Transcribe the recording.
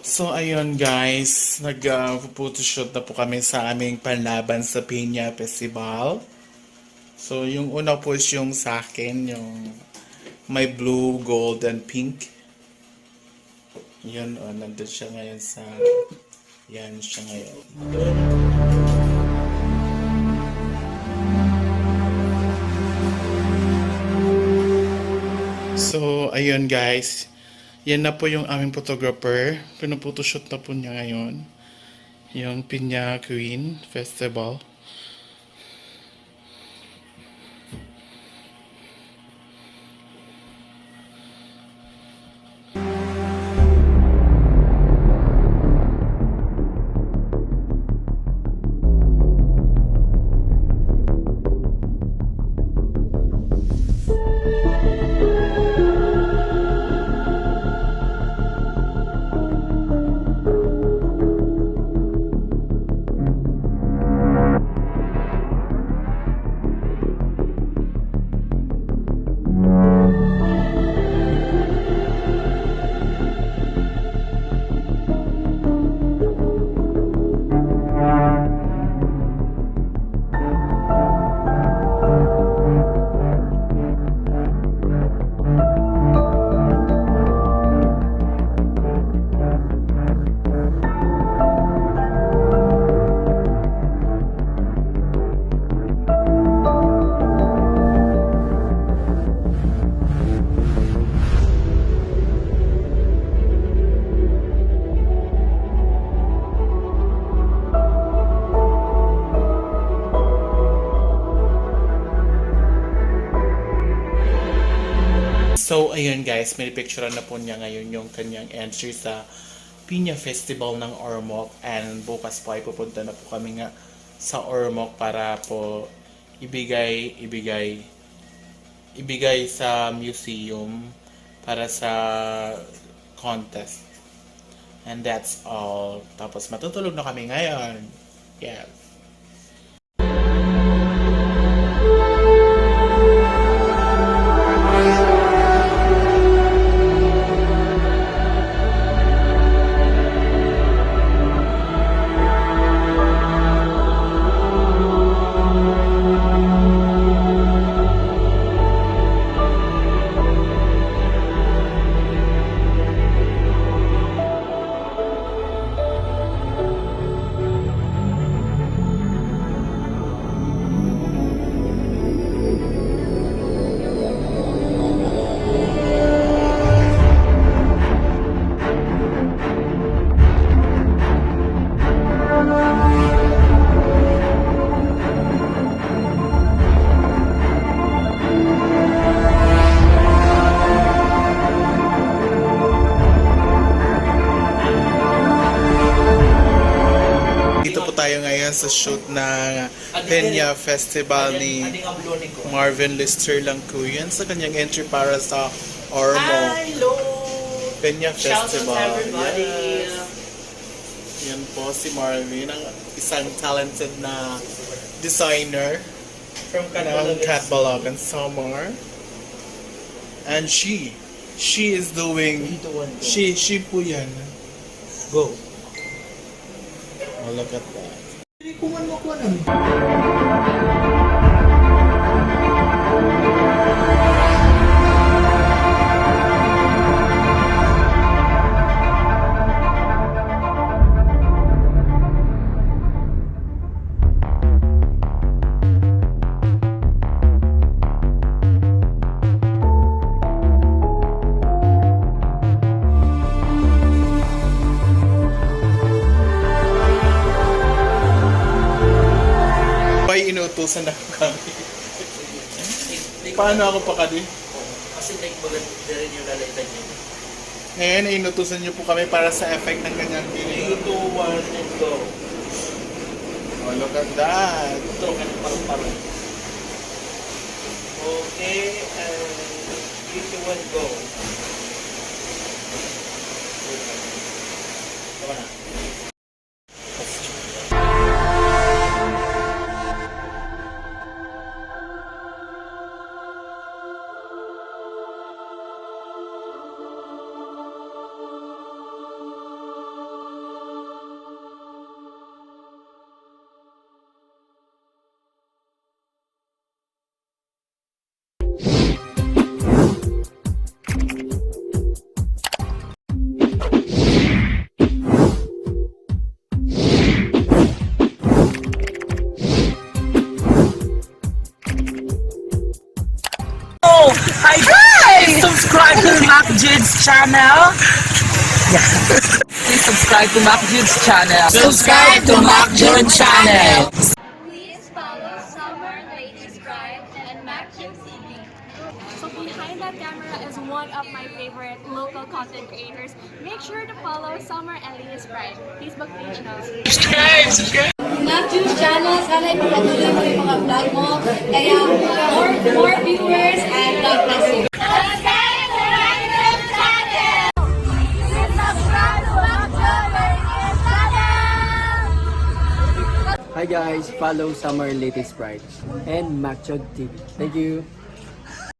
So ayun guys, nag-photoshoot na po kami sa aming panlaban sa Peña Festival. So yung una po is yung sa akin, yung may blue, gold, and pink. Yun, nandun siya ngayon sa... Yan siya ngayon. So, ayun guys. Yan na po yung aming photographer. Pinupotoshoot na po niya ngayon. Yung Piña Queen Festival. So, ayun guys, may picture na po niya ngayon yung kanyang entry sa Piña Festival ng Ormoc. And bukas po ay pupunta na po kami nga sa Ormoc para po ibigay sa museum para sa contest. And that's all. Tapos matutulog na kami ngayon. Yes. Dito po tayo ngayon sa shoot ng Peña Festival ni Marvin Lister Langcuyan sa kanyang entry para sa Ormoc Hello! Peña Shout out to Festival. everybody! Yes. Yan po si Marvin, ang isang talented na designer From ng Catbalogan Summer. And she is doing, she po yan. Go! Oh, look at that. Kuman mo ko naman. May inutusan na kami. Paano ako pa kadi? Kasi like maganda rin yung lalaitan niya. Ngayon, inutusan niyo po kami para sa effect ng kanyang 3, 2, 1, and go. Oh, look at that. Ito, kanang parang-parang. Okay, and 3, 2, 1, go. Tama na. Jude's channel. Please subscribe to Mac Jude's channel. Subscribe to Mac Jude channel. Please follow Summer, Ladies Pride, and MacJim TV. So behind that camera is one of my favorite local content creators. Make sure to follow Summer and Ladies Pride Facebook page now. MacJim channel, sana ipapatuloy mo yung mga vlog mo. Kaya more viewers and God bless you. Hi guys, follow Summer Latest Pride and MacJud TV. Thank you.